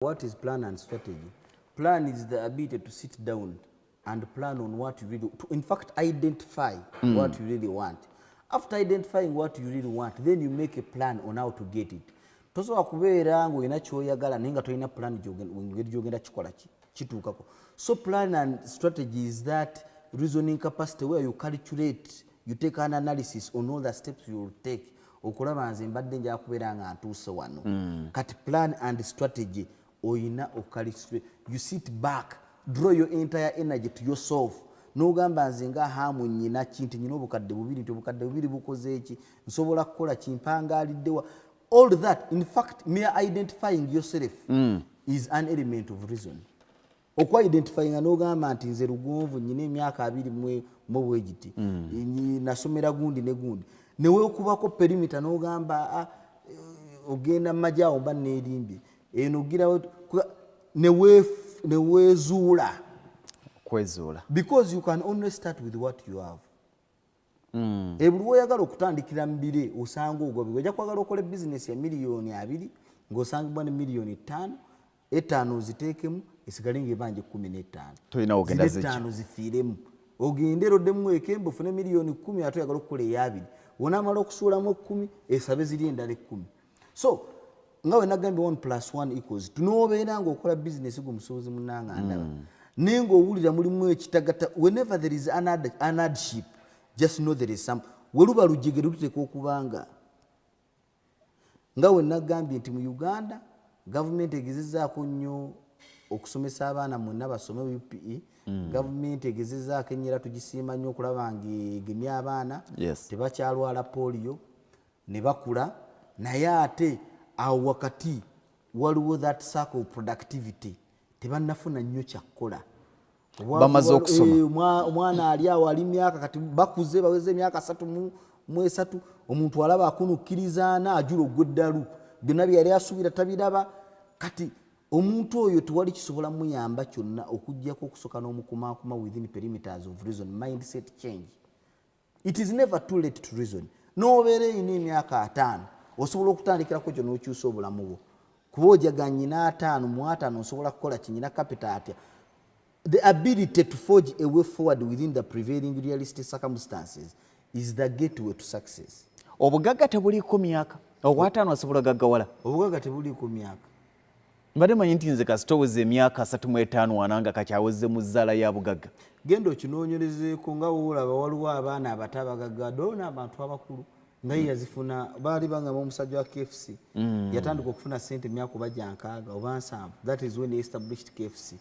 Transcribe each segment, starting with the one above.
What is plan and strategy? Plan is the ability to sit down and plan on what you really, in fact, identify what you really want. After identifying what you really want, then you make a plan on how to get it. Tosobola kubeera ng'olina ky'oyagala naye nga tolina plan gy'ogenda kikola kituukako. So plan and strategy is that reasoning capacity where you calculate, you take an analysis on all the steps you will take. Okulaba nze mbadde njala kubeera nga ntuuse wano. Kati plan and strategy oyina ocalculate. You sit back, draw your entire energy to yourself. N'ogamba nze nga hamu nnyina kinti nnyina obukadde bubiri nti obukadde bubiri bukoze eki nsobola kukola kimpangaaliddewa. All that, in fact, mere identifying yourself is an element of reason. Okwa-identifying n'ogamba nti nze Lugonvu nnyina emyaka 20 mu bwegiti nasomera gundi ne gundi neweekubako perimita n'ogamba ogenda mu magye awo mba neerimbye eno ogirawo neweezuula kwezuula because you can only start with what you have. Buli lw'oyagala okutandikira mu bire osanga ogobye ojja kwagala okola bizinesi ya miliyoni 2 ng'osangibwa ne miliyoni 5 5 oziteekemu esigale ng'ebanja 15 tolina ogenda ziki 5 zifiiremu ogende eroddemu ekembe ofune miliyoni 10 ate oyagala okukola eya 2 w'onaamala okusuulamu 10 esabe ziri endala 10. So nga we nagambye 1+1 = tunoobeera ng'okola bizinesi g'omusuubuzi munnanga ndaba naye ng'owulira mulimu ekitagata. Whenever there is an hardship, just know there is some. Weluba lujjege luteeka okubanga nga we nagambye nti mu Uganda gavumenti egezezzaako nnyo okusomesa abaana mwenna basome UPE. Gavumenti egezezzaako ennyera tugisiima nnyo okulaba ng'egemya abaana tebakyalwala polio ne bakula, naye ate awo wakati waliwo that circle of productivity tebannafuna nnyo kyakukola. Bamaze okusoma omwana ali awo ali myaka kati bakuze baweze emyaka 33 omuntu alaba akunukkirizaana ajula ogweddalu byonna bye yali asuubira tabiraba. Kati omuntu oyo tewali kisobola muyamba kyonna okuggyako okusoka n'omukumaakuma within perimeters of reason, mindset change. It is never too late to reason. N'obeera eyina emyaka 5 osobola okutandikirako kyo n'okyusa obulamu bwo kuba ojaga nnyina 5 mu 5 osobola kukola kinyina capital atya. The ability to forge a way forward within the prevailing realistic circumstances is the gateway to success. Obugagga tebuliiko myaka obw'ataano asobola gaggawala. Obugagga tebuliiko myaka. Mbadde manyi nti nze kasitoweza emyaka 35 wananga kakyaweze mu zzaala ya bugagga. Genda okinoonyerezeeko nga woolaba waliwo abaana abato abagagga doona abantu abakulu nga ye yazifuna baali bangamba omusajja wa KFC yatandika okufuna ssente emyaka oba gya 6 oba 7. That is when he established KFC.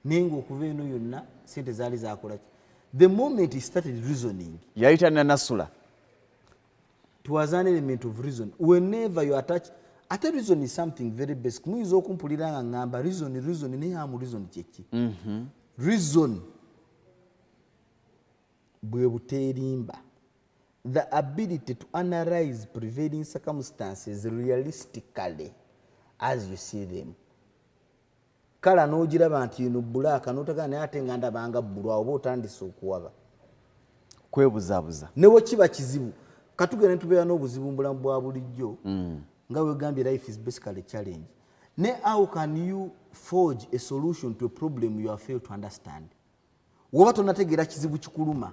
Naye ng'okuva eno yonna ssente zaali zakola ki? The moment he started reasoning, yayita nanasula. It was an element of reason. Whenever you attach, ate reason is something very basic. Muyinza okumpulira nga ngamba reason naye amu reason kyeki. Reason bwe buteerimba. The ability to analyze prevailing circumstances realistically as you see them. Kala n'ogiraba nti eno bbulaaka n'otagala naye ate nga ndabanga bbulu awo oba otandise okuwaba. Kwebuzaabuza. Ne bwe kiba kizibu. Katugenda ne tubeera n'obuzibu mu bulamu bwa bulijjo. Nga wegambye life is basically a challenge. Ne how can you forge a solution to a problem you have failed to understand? Woba tonategeera kizibu kikuluma.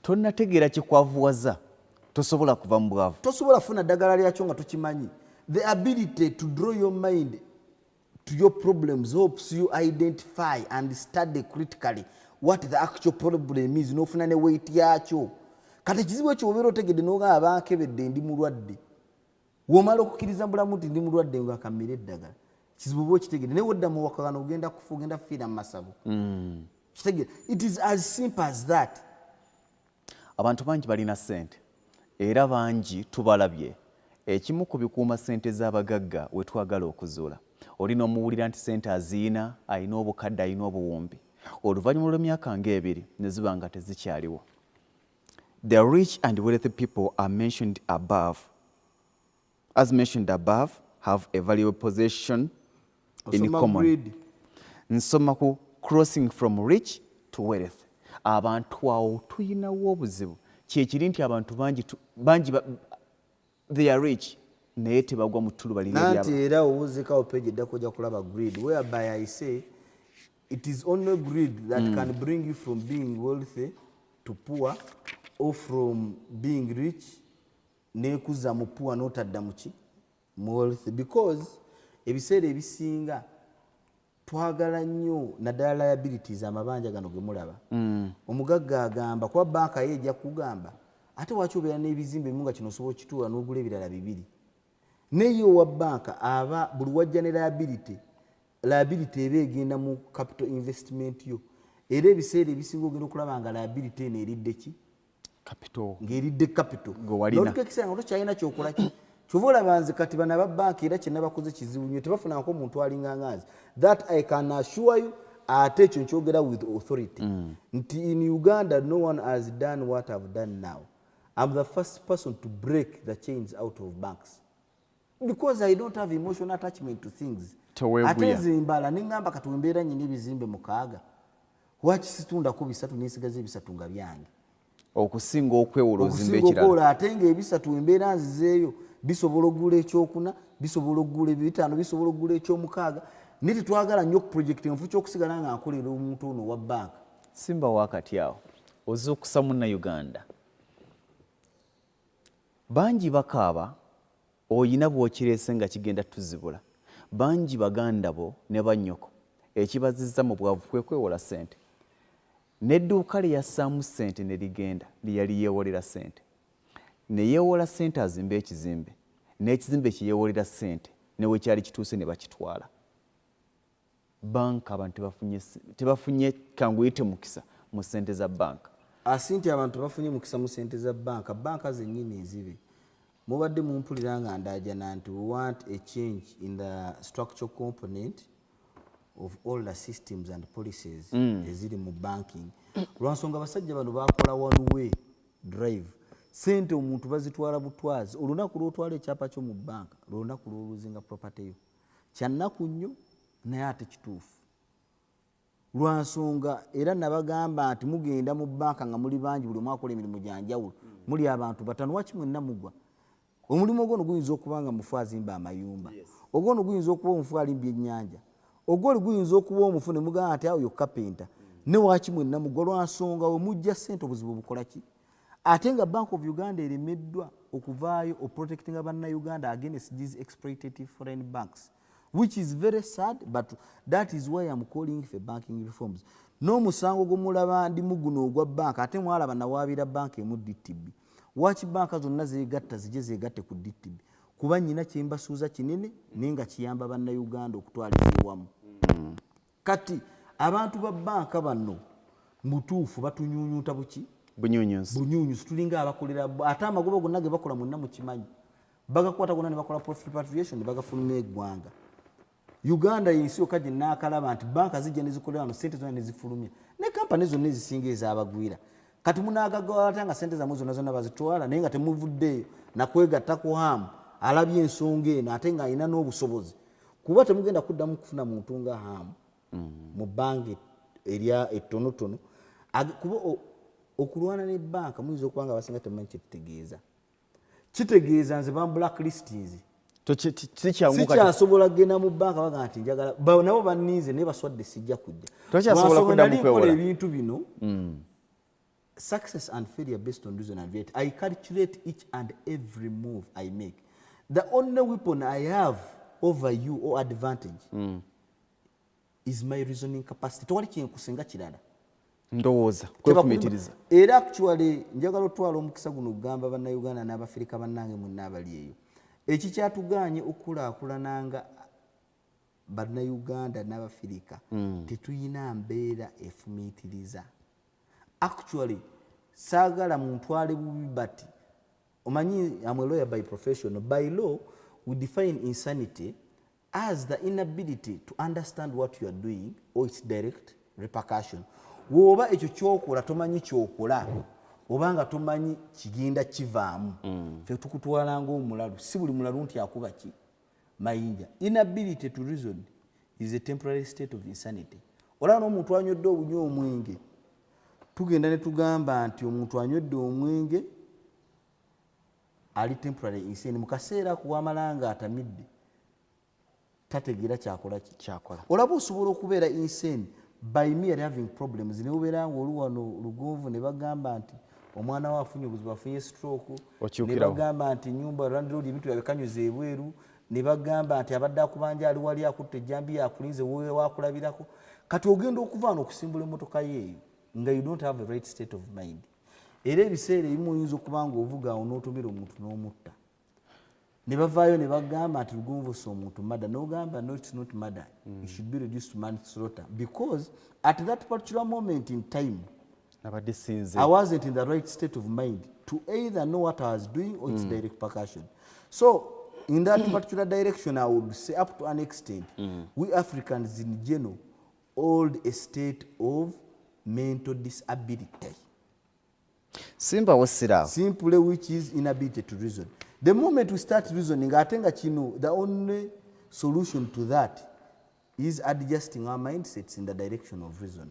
Tonategeera kikwavuwaza. Tosobola kuva mu bwavu. Tosobola funa ddagala lyakyo nga tokimanyi. The ability to draw your mind to your problems helps you identify and study critically what the actual problem is. N'ofuna ne weight yakyo. Kati ekizibu ekyo obeera otegedde n'ogamba bankebedde ndi mulwadde. W'omala okukkiriza bulamu nti ndi mulwadde ng'akamira eddagala. Kizibu bwe okitegedde naye wedda mu wakagano ogenda kufa ogenda kufiira mu masabu. Kitegedde. It is as simple as that. Abantu bangi balina ssente era bangi tubalabye. Ekimu ku bikuuma ssente z'abagagga we twagala okuzuula. Olina omuwulira nti ssente aziina, ayina obukadde, ayina obuwumbi. Oluvannyuma lw'emyaka ng'ebiri ne ziba nga tezikyaliwo. The rich and wealthy people are mentioned above. As mentioned above, have a valuable possession in common. Nsoma ku crossing from rich to wealth. Abantu awo tuyinawo obuzibu. Kyekiri nti abantu bangi they are rich naye tebagwa mu ttulubalira nanti era owuzikawo page eddako ojja kulaba grid whereby I say it is only grid that can bring you from being wealthy to poor or from being rich nekuza mu poor n'otadda muki mu wealthy because ebiseera ebisinga twagala nnyo naddala liabilities amabanja gano ge mulaba omugagga agamba kuba banka ye ejja kugamba ate waki obeera n'ebizimbe ebimu nga kino osobola okituula n'ogula ebirala bibiri naye owa banka aba buli wajja ne liability eba egenda mu capital investment yo era ebiseera ebisinga ogenda okulaba nga liability eno eridde ki ng'eridde capital n'otuka ekiseera nga tokyalina kyokolaki kyova olaba nze kati bano ababanka era kye nabakoze kizibu nnyo tebafunako omuntu alinga nganze that I can assure you ate ekyo nkyogera with authority nti in Uganda no one has done what I've done now. I'm the first person to break the chains out of banks because I don't have emotional attachment to things. Ate nze mbala ningamba kati wembeera nnyina ebizimbe mukaaga waki situndako bisatu nesigaza ebisatu nga byange okusinga okwewola ozimba ekirala ate ng'ebisatu embeera nzizeeyo bisobola okugula ekyokuna bisobola okugula ebitaano bisobola okugula ekyomukaaga naye tetwagala nnyo okuprojekiti nfu kyokusigala nga nkolera omuntu ono wa banka simba wakati awo ozuukusa munnayuganda bangi bakaaba oyina bw'okireese nga kigenda tuzibula bangi baganda bo ne bannyoko ekibazizza mu bwavu kwe kwewola ssente n'edduuka lye yassaamu ssente ne ligenda lyali yeewolera ssente ne yeewola ssente azimba ekizimbe n'ekizimbe kye yeewolera ssente ne we kyali kituuse ne bakitwala banka abantu tebafunye kanguyite mukisa mu ssente za banka asinti abantu bafunye mukisa mu ssente za banka zennyini ezibe mubadde mumpulira nga ndajana nti we want a change in the structural component of all the systems and policies eziri mu banking lwansonga abasajja bano bakola one way drive sente omuntu bazitwala butwazi olunaku lwotwala ekyapa kyo mu banka lwolunaku lwoluzinga property yo kyannaku nnyo naye ate kituufu lwansonga era nabagamba nti mugenda mu banka nga muli bangi buli mwakola emirimu gyanjawulo muli abantu batano waki mwenna mugwa omulimu ogwo guyinza okuba nga mufu azimba amayumba ogwo guyinza okuba omufu alimbye ennyanja ogwo guyinza okuba omufu ne mugamba nti awo yo kapenta ne waki mwenna mugwa lwansonga we mujja ssente obuzibu bukola ki ate nga Bank of Uganda eremeddwa okuvaayo oprotectinga bannayuganda against these exploitative foreign banks which is very sad but that is why I'm calling for banking reforms n'omusango gw'omulaba ndi muguno ogwa banka ate mwalaba nawaabira banka emu DTB waki banka zonna zeegatta zijje zeegatte ku DTB kuba nnyina kyembasuuza kinene naye nga kiyamba bannayuganda okutwaliza ewamu kati abantu ba banka bano mutuufu batunyunyuta buki bunyunyusi tulinga abakolera ate amagoba gonna ge bakola mwenna mukimanyi bagakwata gonna ne bakola profit repatriation ne bagafuluma eggwanga Uganda yensi yokka gye naakalaba nti banka zijja ne zikolera wano ssente zonna ne zifulumya ne kampani zonna ezisinga ez'abagwira kati munaagagala ate nga ssente zammwe zonna bazitwala naye nga temuvuddeeyo nakwegattako hamu alabye ensonga eno ate ng'alina n'obusobozi kuba temugenda kuddamu kufuna muntu nga hamu mu banka erya ettonotono kuba okulwana ne banka muyinza okuba nga abasinga temumanyi kyekitegeeza kitegeeza nze bamblacklistings sikyasobola kugenda mu banka baga nti njagala nabo banninze naye baswadde sijja kujja nalikola ebintu bino success and failure based on reason and reality. I calculate each and every move I make. The only weapon I have over you or advantage is my reasoning capacity. Tewali kyenkusinga kirala ndowooza kwefumitiriza era actually njagala otwala omukisa guno okugamba bannayuganda n'abafirika bannange mwenna abali eyo ekikyatuganye okukulaakulananga bannayuganda n'abafirika tetuyina mbeera efumiitiriza actually saagala muntwale bubi bati omanyi I'm a lawyer by profession by law we define insanity as the inability to understand what you are doing or its direct repercussion woba ekyo kyokola tomanyi kyokola obanga tomanyi kigenda kivaamu fe tukutwala ng'omulalu si buli mulalu nti akuba ki mayinja inability to reason is a temporary state of insanity olaba n'omuntu anywedde obunywa omwenge tugenda ne tugamba nti omuntu anywedde omwenge ali temporary insane mu kaseera kuwamalanga atamidde tategeera kyakola olaba osobola okubeera insane by mere having problems ne ubeera nga oli wano lugonvu ne bagamba nti omwana we afunye obuzibu afunye stroke ne bagamba nti nyumba landlord ebintu byabekanyuza ebweru ne bagamba nti abadde akubanja ali wali akutte ejjambi yakulinze wowe wakulabirako kati ogenda okuvaana okusimbula emmotoka yeeyo nga you don't have a right state of mind era ebiseera ebimu oyinza okuba nga ovuga awo n'otomera omuntu n'omutta ne bavaayo ne bagamba nti lugonvu si omuntu murder n'ogamba no it's not murder it should be reduced to manslaughter because at that particular moment in time I wasn't in the right state of mind to either know what I was doing or its direct repercussion. So in that particular direction, I would say up to an extent, we Africans in general hold a state of mental disability. Simply which is inability to reason. The moment we start reasoning, I think that the only solution to that is adjusting our mindsets in the direction of reason.